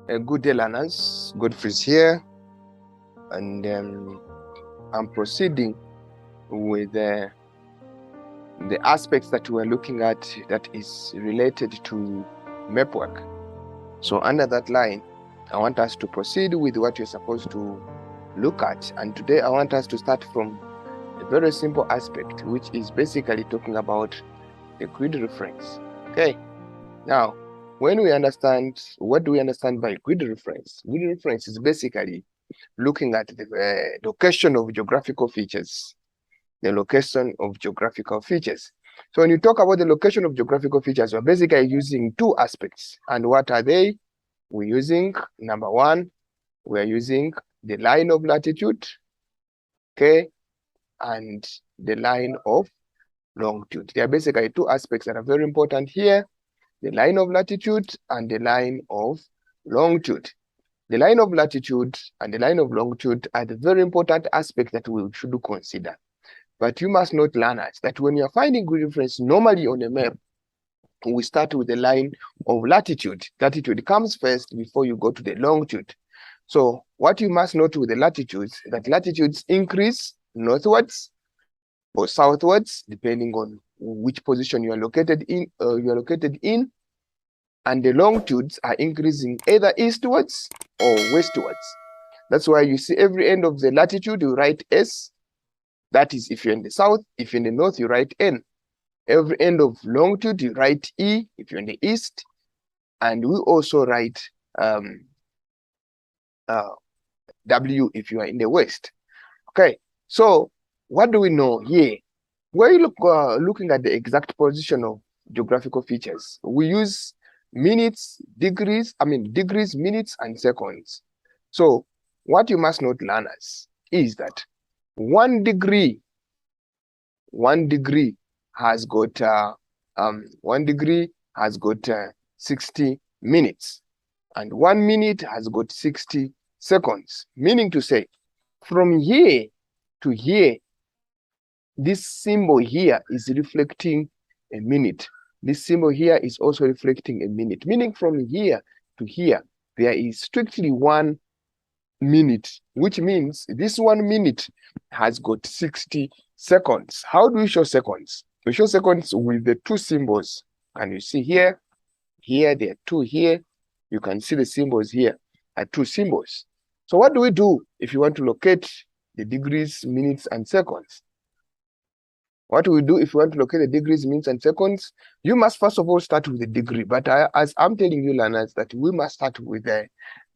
Good day, learners. Godfrey's here, and I'm proceeding with the aspects that we're looking at that is related to map work. So under that line, I want us to proceed with what you're supposed to look at. And today I want us to start from a very simple aspect, which is basically talking about the grid reference. Okay. Now, when we understand, what do we understand by grid reference? Grid reference is basically looking at the location of geographical features. The location of geographical features. So when you talk about the location of geographical features, we're basically using two aspects. And what are they? We're using, number one, we're using the line of latitude, okay, and the line of longitude. There are basically two aspects that are very important here, the line of latitude and the line of longitude. The line of latitude and the line of longitude are the very important aspects that we should consider. But you must not learn that when you're finding grid reference, normally on a map, we start with the line of latitude. Latitude comes first before you go to the longitude. So what you must note with the latitudes, that latitudes increase northwards or southwards, depending on which position you are located in, and the longitudes are increasing either eastwards or westwards. That's why you see every end of the latitude you write S. That is if you're in the south. If you're in the north, you write N. Every end of longitude you write E if you're in the east, and we also write W if you are in the west. Okay, so what do we know here? When you looking at the exact position of geographical features, we use minutes, degrees, minutes, and seconds. So what you must note, learners, is that 1 degree has got 1 degree has got 60 minutes, and 1 minute has got 60 seconds. Meaning to say, from here to here, this symbol here is reflecting a minute. This symbol here is also reflecting a minute. Meaning from here to here, there is strictly 1 minute, which means this 1 minute has got 60 seconds. How do we show seconds? We show seconds with the two symbols. Can you see here? Here, there are two here. You can see the symbols here are two symbols. So what do we do if you want to locate the degrees, minutes, and seconds? What do we do if you want to locate the degrees, minutes, and seconds? You must first of all start with the degree. But as I'm telling you, learners, that we must start with the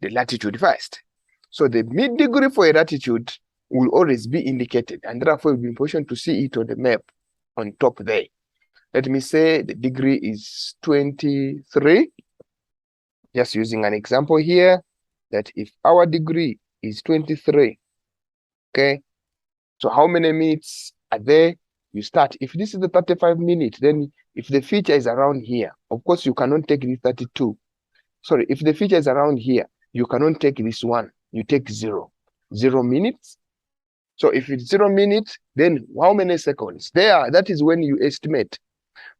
latitude first. So the mid-degree for a latitude will always be indicated, and therefore you'll be in position to see it on the map on top there. Let me say the degree is 23. Just using an example here, that if our degree is 23, okay, so how many minutes are there? You start. If this is the 35 minutes, then if the feature is around here, of course you cannot take this 32. Sorry, if the feature is around here, you cannot take this one. You take 0. 0 minutes. So if it's 0 minutes, then how many seconds? There, that is when you estimate.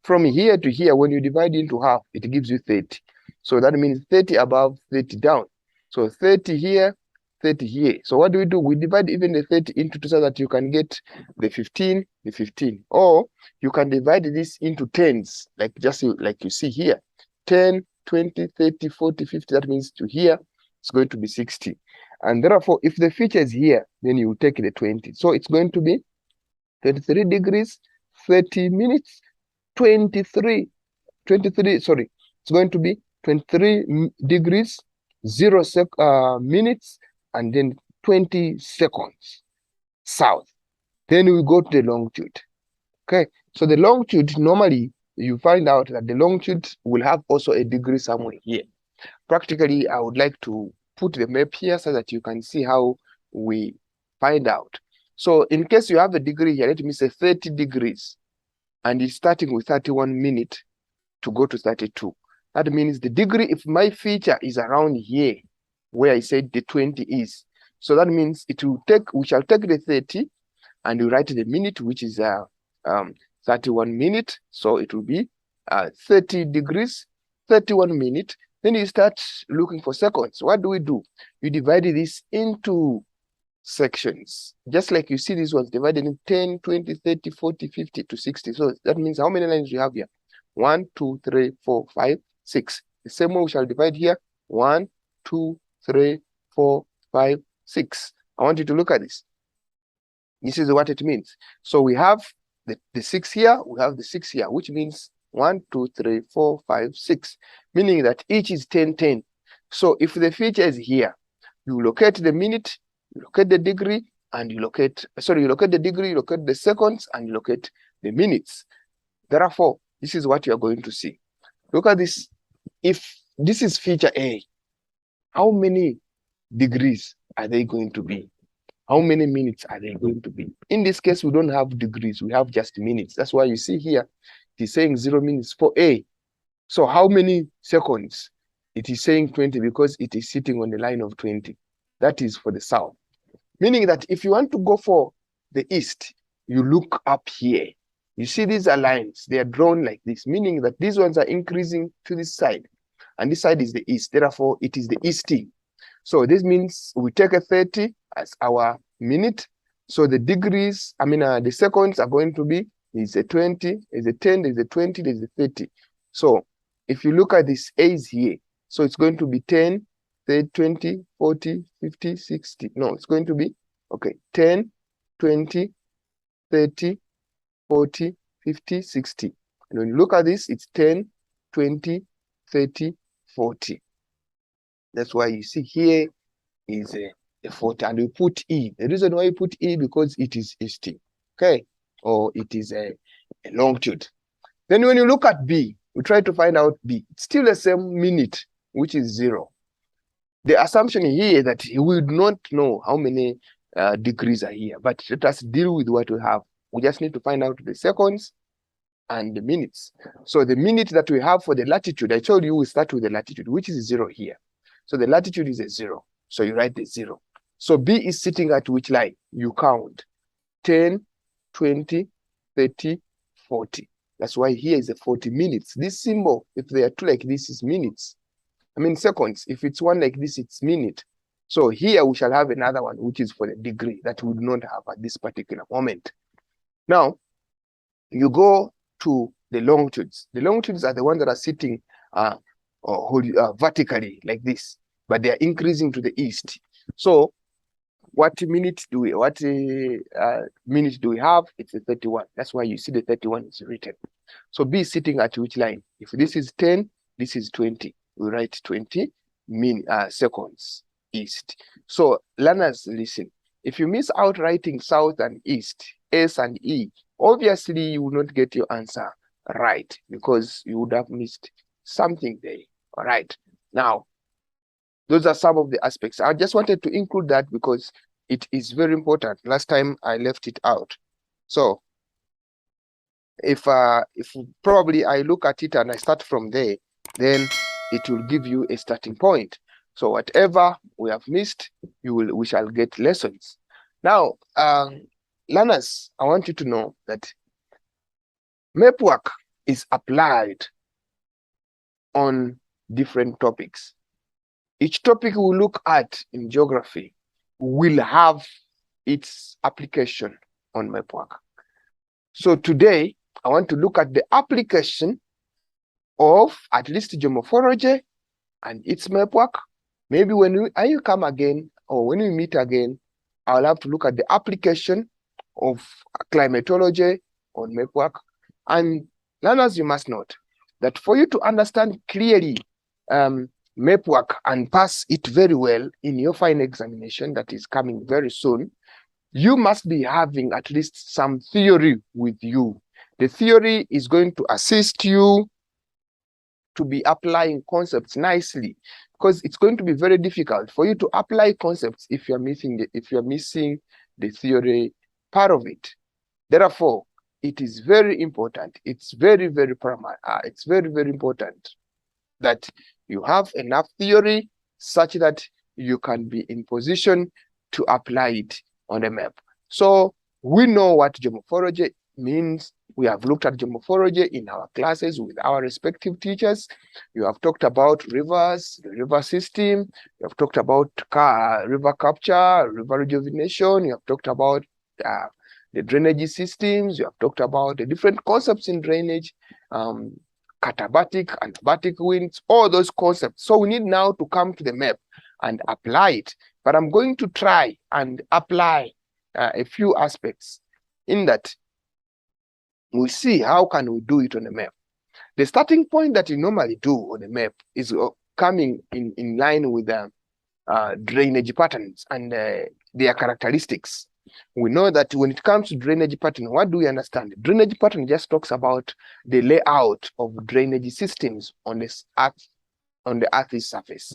From here to here, when you divide into half, it gives you 30. So that means 30 above, 30 down. So 30 here, 30 here. So what do? We divide even the 30 into 2 so that you can get the 15, the 15. Or you can divide this into tens, like you see here. 10, 20, 30, 40, 50, that means to here, it's going to be 60. And therefore, if the feature is here, then you take the 20. So it's going to be 33 degrees, 30 minutes, 23, sorry. It's going to be 23 degrees, 0 minutes, and then 20 seconds south. Then we go to the longitude. Okay, so the longitude, normally you find out that the longitude will have also a degree somewhere here. Practically, I would like to put the map here so that you can see how we find out. So in case you have a degree here, let me say 30 degrees, and it's starting with 31 minutes to go to 32. That means the degree, if my feature is around here, where I said the 20 is, so that means we shall take the 30 and we write the minute, which is 31 minutes. So it will be 30 degrees, 31 minutes, Then you start looking for seconds. What do? You divide this into sections. Just like you see these ones divided in 10, 20, 30, 40, 50 to 60. So that means how many lines do you have here? 1, 2, 3, 4, 5, 6. The same way we shall divide here. 1, 2, 3, 4, 5, 6. I want you to look at this. This is what it means. So we have the 6 here, we have the 6 here, which means 1, 2, 3, 4, 5, 6, meaning that each is 10, 10. So if the feature is here, you locate the minute, you locate the degree, and you locate the degree, you locate the seconds, and you locate the minutes. Therefore, this is what you are going to see. Look at this. If this is feature A, how many degrees are they going to be? How many minutes are they going to be? In this case, we don't have degrees, we have just minutes. That's why you see here, it is saying 0 minutes for A. So how many seconds? It is saying 20 because it is sitting on the line of 20. That is for the south. Meaning that if you want to go for the east, you look up here. You see these are lines, they are drawn like this, meaning that these ones are increasing to this side. And this side is the east, therefore it is the easting. So this means we take a 30 as our minute. So the degrees, the seconds are going to be, there's a 20, there's a 10, there's a 20, there's a 30. So if you look at this A's here, so it's going to be 10, 30, 20, 40, 50, 60. No, it's going to be, okay, 10, 20, 30, 40, 50, 60. And when you look at this, it's 10, 20, 30, 40. That's why you see here is a 40, and we put E. The reason why you put E, because it is easting, okay? Or it is a longitude. Then when you look at B, we try to find out B. It's still the same minute, which is 0. The assumption here that we would not know how many degrees are here, but let us deal with what we have. We just need to find out the seconds and the minutes. So the minute that we have for the latitude, I told you we start with the latitude, which is 0 here. So the latitude is a 0. So you write the 0. So B is sitting at which line? You count 10, 20, 30, 40. That's why here is a 40 minutes. This symbol, if they are two like this, is minutes. Seconds. If it's one like this, it's minute. So here we shall have another one, which is for the degree that we do not have at this particular moment. Now, you go to the longitudes. The longitudes are the ones that are sitting vertically like this, but they are increasing to the east. So what minute do we have? It's a 31. That's why you see the 31 is written. So B is sitting at which line? If this is 10, this is 20. We write 20 seconds east. So learners, listen. If you miss out writing south and east, S and E, obviously you will not get your answer right because you would have missed something there. All right. Now, those are some of the aspects. I just wanted to include that because it is very important. Last time I left it out. So if probably I look at it and I start from there, then it will give you a starting point. So whatever we have missed, we shall get lessons. Now, learners, I want you to know that map work is applied on different topics. Each topic we look at in geography will have its application on map work. So today, I want to look at the application of at least geomorphology and its map work. Maybe when you come again or when we meet again, I'll have to look at the application of climatology on map work. And learners, you must note that for you to understand clearly map work and pass it very well in your final examination that is coming very soon, you must be having at least some theory with you. The theory is going to assist you to be applying concepts nicely, because it's going to be very difficult for you to apply concepts if you're missing the theory part of it. Therefore, it is very important. It's very, very primary. It's very, very important that you have enough theory such that you can be in position to apply it on a map. So we know what geomorphology means We have looked at geomorphology in our classes with our respective teachers. You have talked about rivers, the river system. You have talked about river capture, river rejuvenation. You have talked about the drainage systems. You have talked about the different concepts in drainage, katabatic and abatic winds, all those concepts. So we need now to come to the map and apply it. But I'm going to try and apply a few aspects in that we see how can we do it on the map. The starting point that you normally do on the map is coming in line with the drainage patterns and their characteristics. We know that when it comes to drainage pattern, what do we understand? Drainage pattern just talks about the layout of drainage systems on this earth, on the Earth's surface.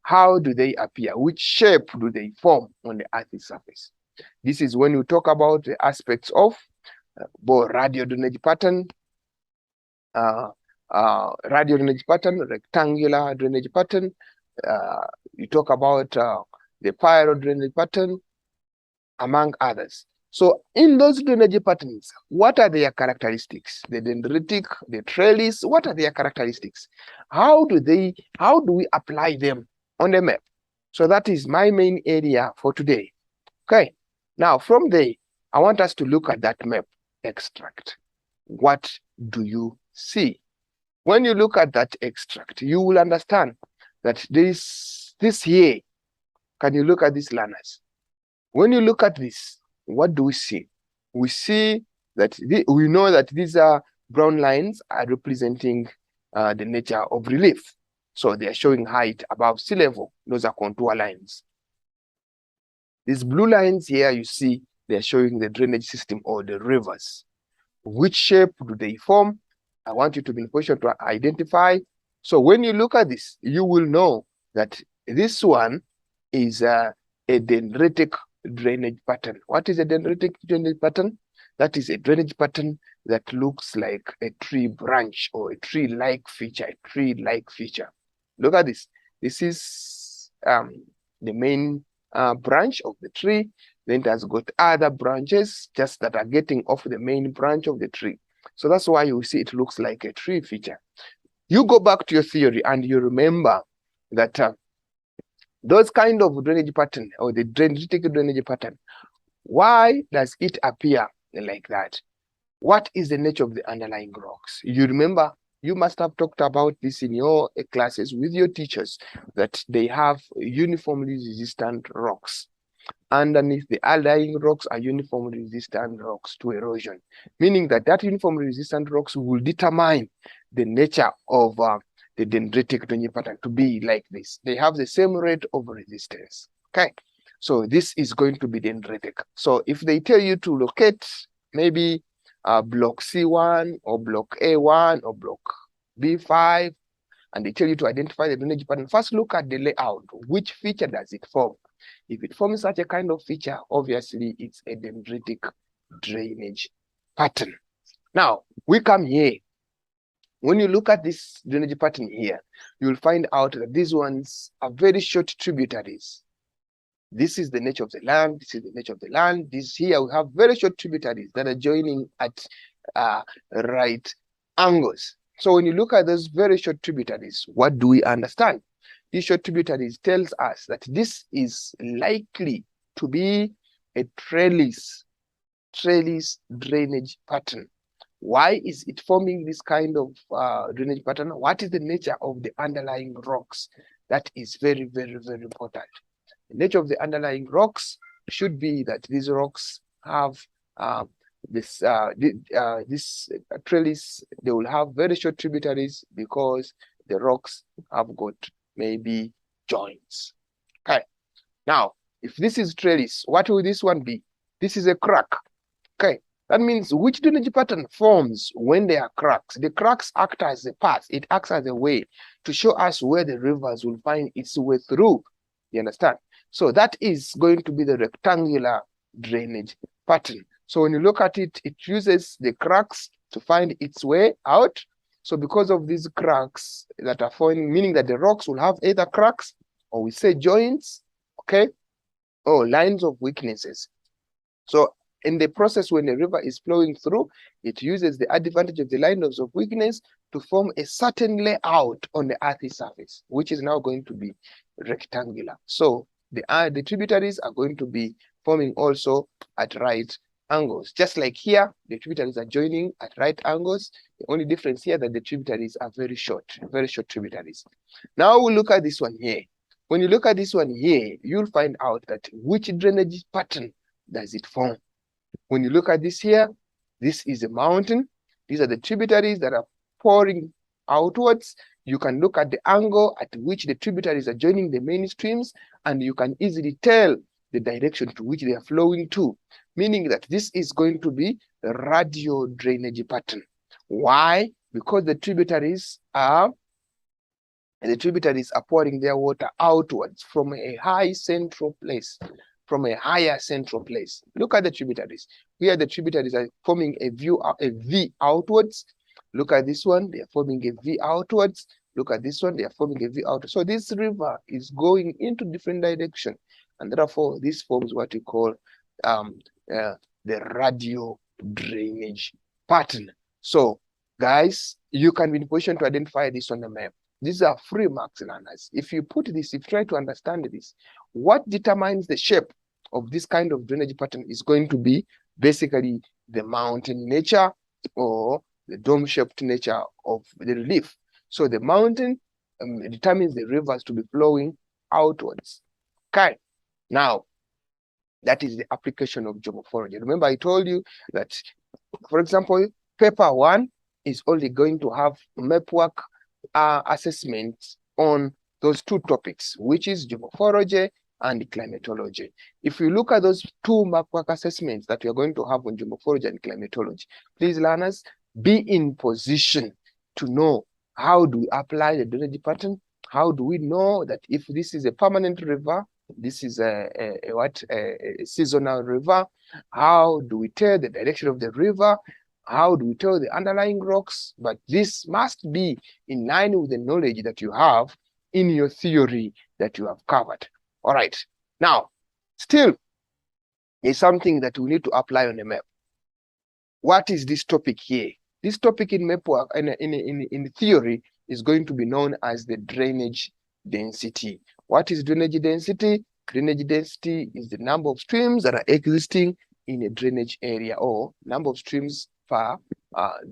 How do they appear? Which shape do they form on the Earth's surface? This is when we talk about the aspects of both radial drainage pattern, rectangular drainage pattern. You talk about the spiral drainage pattern, among others. So in those drainage patterns, what are their characteristics? The dendritic, the trellis, what are their characteristics? How do we apply them on the map? So that is my main area for today. Okay. Now from there, I want us to look at that map extract. What do you see? When you look at that extract, you will understand that this here, can you look at these learners? When you look at this, what do we see? We see that we know that these brown lines are representing the nature of relief. So they are showing height above sea level. Those are contour lines. These blue lines here, you see, they are showing the drainage system or the rivers. Which shape do they form? I want you to be in a position to identify. So when you look at this, you will know that this one is a dendritic drainage pattern. What is a dendritic drainage pattern? That is a drainage pattern that looks like a tree branch or a tree-like feature, Look at this. This is the main branch of the tree. Then it has got other branches just that are getting off the main branch of the tree. So that's why you see it looks like a tree feature. You go back to your theory and you remember that those kind of drainage pattern or the dendritic drainage pattern, why does it appear like that? What is the nature of the underlying rocks? You remember, you must have talked about this in your classes with your teachers, that they have uniformly resistant rocks. Underneath, the underlying rocks are uniformly resistant rocks to erosion, meaning that uniformly resistant rocks will determine the nature of the dendritic drainage pattern to be like this. They have the same rate of resistance. Okay, so this is going to be dendritic. So if they tell you to locate maybe block C1 or block A1 or block B5, and they tell you to identify the drainage pattern, first look at the layout. Which feature does it form? If it forms such a kind of feature, obviously it's a dendritic drainage pattern. Now, we come here. When you look at this drainage pattern here, you'll find out that these ones are very short tributaries. This is the nature of the land. This is the nature of the land. This here, we have very short tributaries that are joining at right angles. So when you look at those very short tributaries, what do we understand? These short tributaries tells us that this is likely to be a trellis drainage pattern. Why is it forming this kind of drainage pattern? What is the nature of the underlying rocks? That is very, very, very important. The nature of the underlying rocks should be that these rocks have this trellis. They will have very short tributaries because the rocks have got maybe joints. Okay. Now, if this is trellis, what will this one be? This is a crack. Okay. That means which drainage pattern forms when there are cracks? The cracks act as a path. It acts as a way to show us where the rivers will find its way through. You understand? So that is going to be the rectangular drainage pattern. So when you look at it, it uses the cracks to find its way out. So because of these cracks that are forming, meaning that the rocks will have either cracks or we say joints, okay, or lines of weaknesses. So in the process when a river is flowing through, it uses the advantage of the lines of weakness to form a certain layout on the earthly surface, which is now going to be rectangular. So the tributaries are going to be forming also at right angles. Just like here, the tributaries are joining at right angles. The only difference here that the tributaries are very short tributaries. Now we'll look at this one here. When you look at this one here, you'll find out that which drainage pattern does it form. When you look at this here, this is a mountain. These are the tributaries that are pouring outwards. You can look at the angle at which the tributaries are joining the main streams, and you can easily tell the direction to which they are flowing to, meaning that this is going to be a radial drainage pattern. Why? Because the tributaries are pouring their water outwards from a higher central place. Look at the tributaries. Here the tributaries are forming a V outwards. Look at this one, they are forming a V outwards. Look at this one, they are forming a V outwards. So this river is going into different direction, and therefore this forms what we call the radial drainage pattern. So guys, you can be in position to identify this on the map. These are free marks, learners. If you try to understand this, what determines the shape of this kind of drainage pattern is going to be basically the mountain nature or the dome-shaped nature of the relief. So the mountain determines the rivers to be flowing outwards. Okay, now that is the application of geomorphology. Remember, I told you that, for example, paper 1 is only going to have mapwork assessments on those two topics, which is geomorphology and climatology. If you look at those two mapwork assessments that we are going to have on geomorphology and climatology, please, learners, be in position to know how do we apply the drainage pattern. How do we know that if this is a permanent river, this is a seasonal river? How do we tell the direction of the river? How do we tell the underlying rocks? But this must be in line with the knowledge that you have in your theory that you have covered. All right. Now, still, is something that we need to apply on the map. What is this topic here? This topic in mapwork in theory is going to be known as the drainage density. What is drainage density? Drainage density is the number of streams that are existing in a drainage area, or number of streams per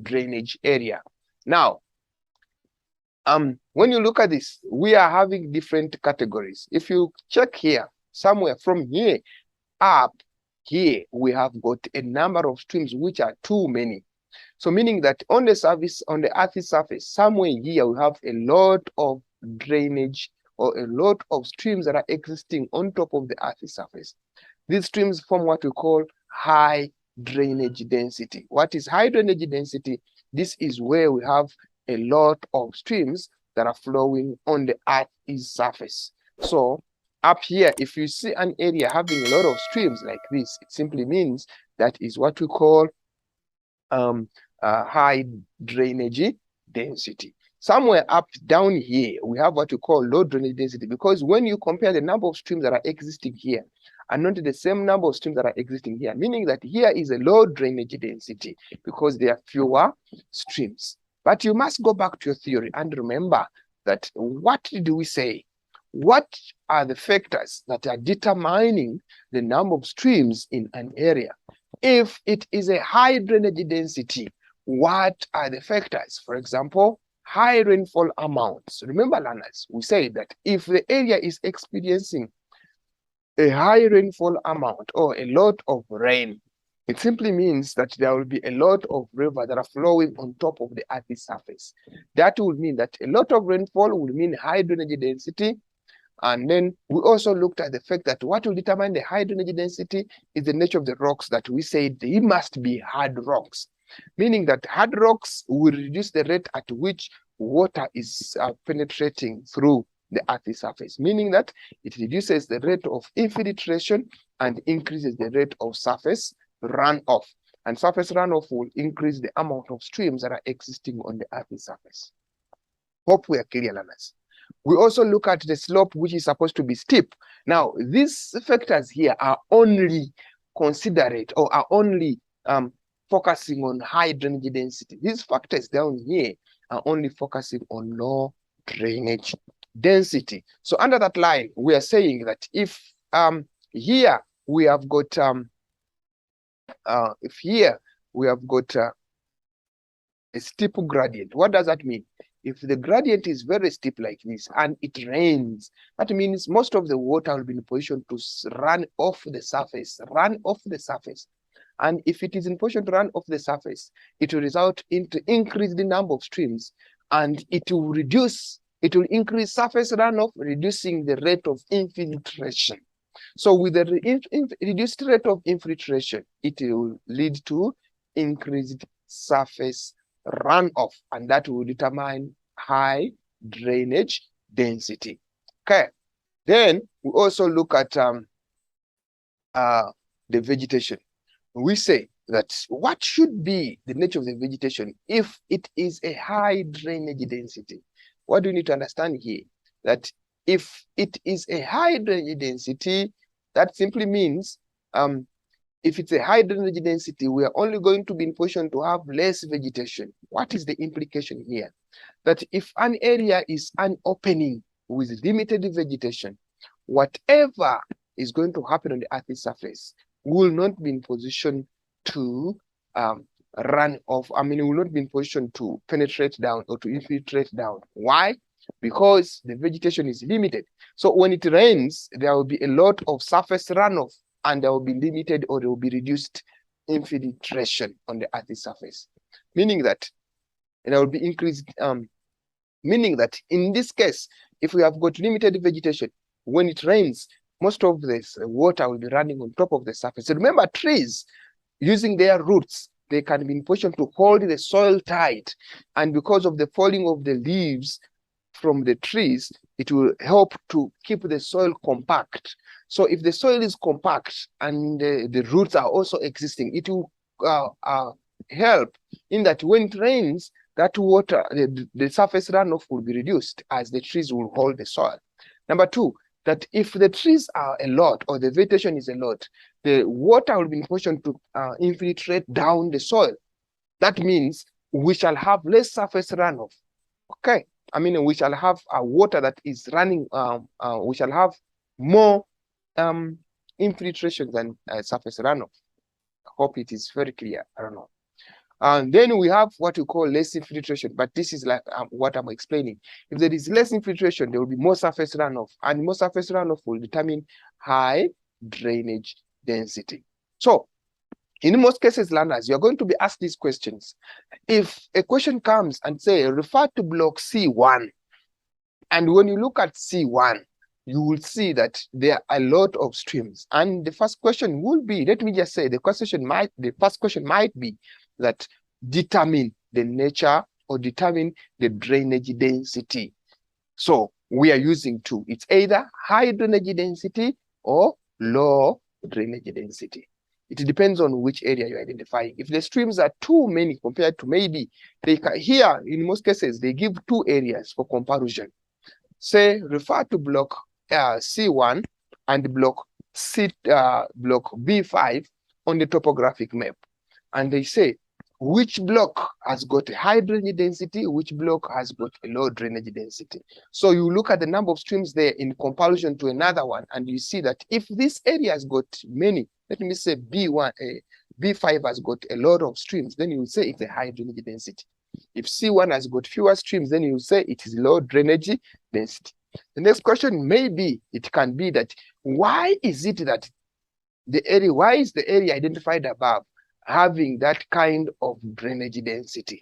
drainage area. Now, when you look at this, we are having different categories. If you check here, somewhere from here up here, we have got a number of streams which are too many. So meaning that on the surface, on the earth's surface, somewhere here we have a lot of drainage or a lot of streams that are existing on top of the earth's surface. These streams form what we call high drainage density. What is high drainage density? This is where we have a lot of streams that are flowing on the earth's surface. So up here, if you see an area having a lot of streams like this, it simply means that is what we call high drainage density. Somewhere up down here, we have what we call low drainage density, because when you compare the number of streams that are existing here and not the same number of streams that are existing here, meaning that here is a low drainage density because there are fewer streams. But you must go back to your theory and remember that what did we say? What are the factors that are determining the number of streams in an area? If it is a high drainage density, what are the factors? For example, high rainfall amounts. Remember, learners, we say that if the area is experiencing a high rainfall amount or a lot of rain, it simply means that there will be a lot of rivers that are flowing on top of the earth's surface. That will mean that a lot of rainfall will mean high drainage density. And then we also looked at the fact that what will determine the high drainage density is the nature of the rocks, that we say they must be hard rocks, meaning that hard rocks will reduce the rate at which water is penetrating through the earth's surface, meaning that it reduces the rate of infiltration and increases the rate of surface runoff. And surface runoff will increase the amount of streams that are existing on the earth's surface. Hope we are clear, learners. We also look at the slope, which is supposed to be steep. Now, these factors here are only considerate or are only focusing on high drainage density. These factors down here are only focusing on low drainage density. So under that line, we are saying that if here we have got a steep gradient, what does that mean? If the gradient is very steep like this and it rains, that means most of the water will be in position to run off the surface, And if it is in position to run off the surface, it will result into increase the number of streams, and it will increase surface runoff, reducing the rate of infiltration. So with the reduced rate of infiltration, it will lead to increased surface runoff, and that will determine high drainage density. Okay. Then we also look at the vegetation. We say that what should be the nature of the vegetation if it is a high drainage density? What do you need to understand here? That if it is a high drainage density, that simply means if it's a high drainage density, we are only going to be in position to have less vegetation. What is the implication here? That if an area is an opening with limited vegetation, whatever is going to happen on the Earth's surface will not be in position to run off. I mean, it will not be in position to penetrate down or to infiltrate down. Why? Because the vegetation is limited. So when it rains, there will be a lot of surface runoff, and there will be limited or there will be reduced infiltration on the Earth's surface. Meaning that there will be increased, meaning that in this case, if we have got limited vegetation, when it rains, most of this water will be running on top of the surface. So remember, trees, using their roots, they can be in position to hold the soil tight. And because of the falling of the leaves from the trees, it will help to keep the soil compact. So if the soil is compact and the roots are also existing, it will help in that when it rains, that water, the surface runoff will be reduced as the trees will hold the soil. Number two, that if the trees are a lot or the vegetation is a lot, the water will be in position to infiltrate down the soil. That means we shall have less surface runoff. Okay, I mean, we shall have water that is running, we shall have more infiltration than surface runoff. I hope it is very clear. I don't know. And then we have what we call less infiltration, but this is like what I'm explaining. If there is less infiltration, there will be more surface runoff, and more surface runoff will determine high drainage density. So in most cases, learners, you're going to be asked these questions. If a question comes and say, refer to block C1, and when you look at C1, you will see that there are a lot of streams. And the first question will be, let me just say, the first question might be that determine the nature or determine the drainage density. So we are using two. It's either high drainage density or low drainage density. It depends on which area you're identifying. If the streams are too many compared to maybe, here in most cases, they give two areas for comparison. Say, refer to block C1 and block B5 on the topographic map. And they say, which block has got a high drainage density, which block has got a low drainage density. So you look at the number of streams there in comparison to another one, and you see that if this area has got many, let me say B5 has got a lot of streams, then you will say it's a high drainage density. If C1 has got fewer streams, then you will say it is low drainage density. The next question it can be that why is it that why is the area identified above having that kind of drainage density?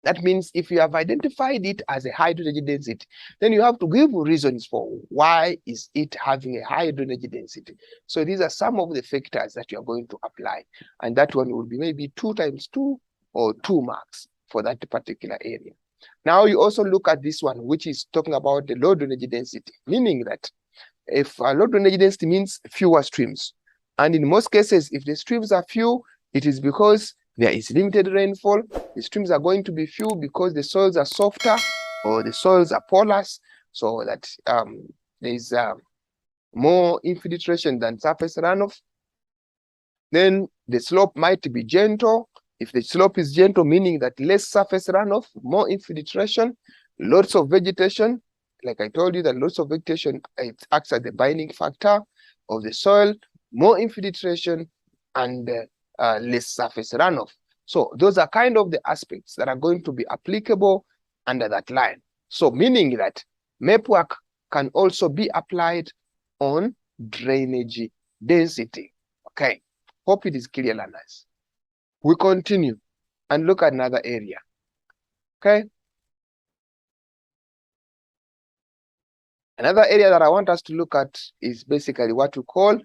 That means if you have identified it as a high drainage density, then you have to give reasons for why is it having a high drainage density. So these are some of the factors that you are going to apply. And that one will be maybe 2 times 2 or 2 marks for that particular area. Now you also look at this one, which is talking about the low drainage density, meaning that if a low drainage density means fewer streams. And in most cases, if the streams are few, it is because there is limited rainfall. The streams are going to be few because the soils are softer or the soils are porous, so that there is more infiltration than surface runoff. Then the slope might be gentle. If the slope is gentle, meaning that less surface runoff, more infiltration, lots of vegetation. Like I told you that lots of vegetation, it acts as the binding factor of the soil, more infiltration, and less surface runoff. So those are kind of the aspects that are going to be applicable under that line. So meaning that MAP work can also be applied on drainage density. Okay, hope it is clear, learners. We continue and look at another area. Okay, another area that I want us to look at is basically what we call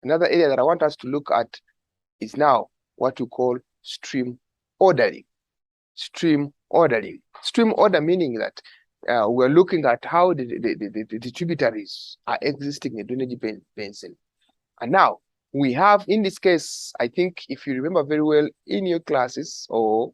Another area that I want us to look at is now what we call stream ordering. Stream ordering. Stream order meaning that we're looking at how the tributaries are existing in the drainage basin. And now we have, in this case, I think if you remember very well in your classes, or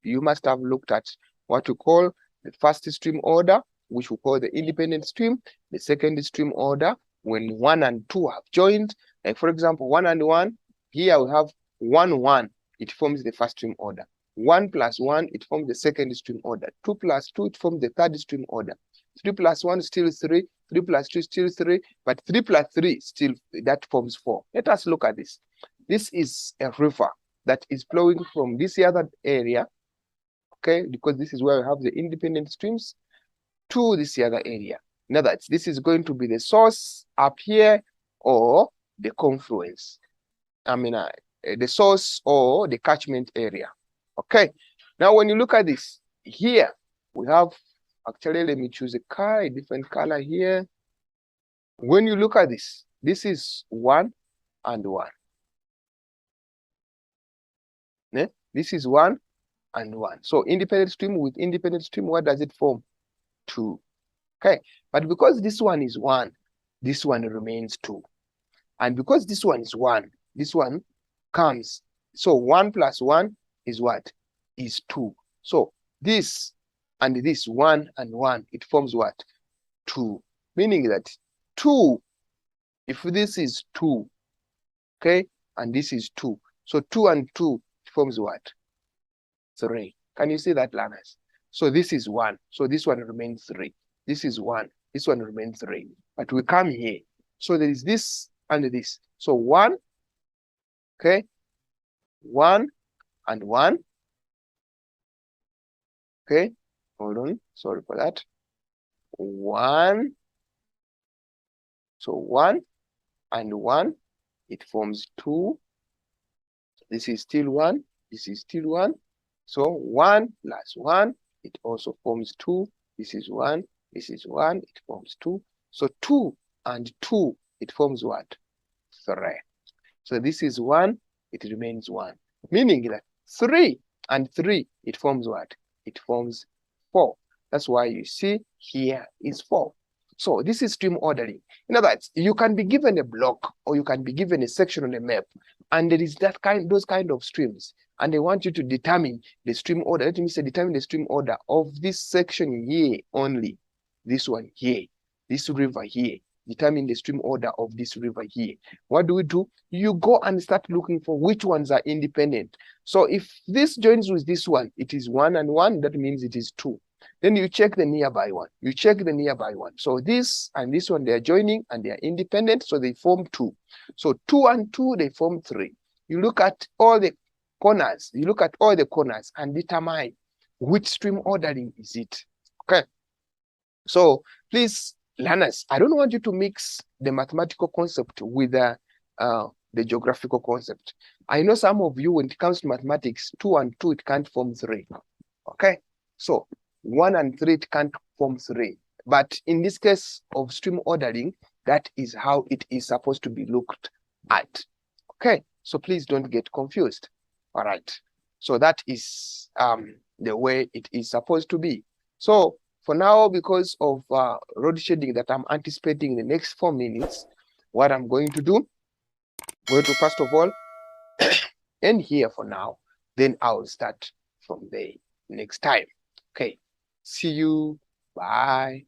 you must have looked at what we call the first stream order, which we call the independent stream, the second stream order, when 1 and 2 have joined. Like for example, 1 and 1, here we have 1, 1, it forms the first stream order. 1 plus 1, it forms the second stream order. 2 plus 2, it forms the third stream order. 3 plus 1 still 3, 3 plus 2 still 3, but 3 plus 3 still, that forms 4. Let us look at this. This is a river that is flowing from this other area, okay, because this is where we have the independent streams, to this other area. In other words, this is going to be the source up here or the confluence. The source or the catchment area. Okay. Now, when you look at this, here we have, actually, let me choose a different color here. When you look at this, this is 1 and 1. Yeah? This is 1 and 1. So independent stream with independent stream, what does it form? 2. Okay. But because this one is 1, this one remains 2. And because this one is 1, this one comes. So 1 plus 1 is what? Is 2. So this and this 1 and 1, it forms what? 2. Meaning that 2, if this is 2, okay, and this is 2. So 2 and 2, it forms what? 3. Can you see that, learners? So this is 1. So this one remains 3. This is 1. This one remains 3. But we come here. So there is this and this. So 1, okay, 1 and 1. Okay, hold on. Sorry for that. 1. So 1 and 1, it forms 2. This is still 1. This is still 1. So 1 plus 1, it also forms 2. This is 1. This is 1. It forms 2. So 2 and 2, it forms what? 3. So this is 1. It remains 1. Meaning that 3 and 3, it forms what? It forms 4. That's why you see here is 4. So this is stream ordering. In other words, you can be given a block or you can be given a section on a map, and there is those kind of streams, and they want you to determine the stream order. Let me say determine the stream order of this section here only. This one here, this river here. Determine the stream order of this river here. What do? You go and start looking for which ones are independent. So if this joins with this one, it is 1 and 1, that means it is 2. Then you check the nearby one. You check the nearby one. So this and this one, they are joining and they are independent, so they form 2. So 2 and 2, they form 3. You look at all the corners. You look at all the corners and determine which stream ordering is it. Okay. So please, learners, I don't want you to mix the mathematical concept with the geographical concept. I know some of you, when it comes to mathematics, 2 and 2, it can't form 3. Okay. So 1 and 3, it can't form 3. But in this case of stream ordering, that is how it is supposed to be looked at. Okay. So please don't get confused. All right. So that is the way it is supposed to be. So for now, because of road shading that I'm anticipating in the next 4 minutes, what I'm going to do, I'm going to first of all end here for now. Then I'll start from there next time. Okay. See you. Bye.